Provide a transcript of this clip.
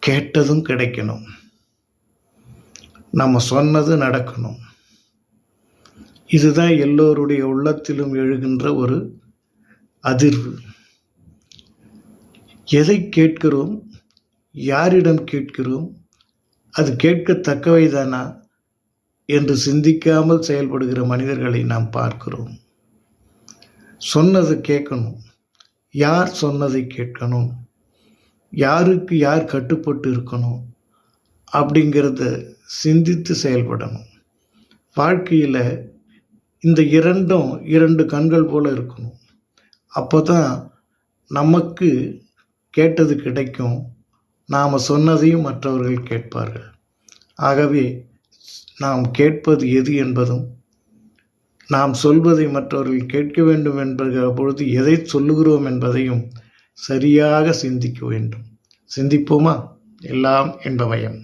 கேட்டதும் கிடைக்கணும், நம்ம சொன்னது நடக்கணும். இதுதான் எல்லோருடைய உள்ளத்திலும் எழுகின்ற ஒரு அதிர்வு. எதை கேட்கிறோம், யாரிடம் கேட்கிறோம், அது கேட்கத்தக்கவைதானா என்று சிந்திக்காமல் செயல்படுகிற மனிதர்களை நாம் பார்க்கிறோம். சொன்னது கேட்கணும், யார் சொன்னதை கேட்கணும், யாருக்கு யார் கட்டுப்பட்டு இருக்கணும் அப்படிங்கிறத சிந்தித்து செயல்படணும். வாழ்க்கையில் இந்த இரண்டும் இரண்டு கண்கள் போல் இருக்கணும். அப்போ தான் நமக்கு கேட்டது கிடைக்கும், நாம் சொன்னதையும் மற்றவர்கள் கேட்பார்கள். ஆகவே நாம் கேட்பது எது என்பதும், நாம் சொல்வதை மற்றவர்கள் கேட்க வேண்டும் என்கிற பொழுது எதை சொல்லுகிறோம் என்பதையும் சரியாக சிந்திக்க வேண்டும். சிந்திப்போமா? எல்லாம் என்பமயம்.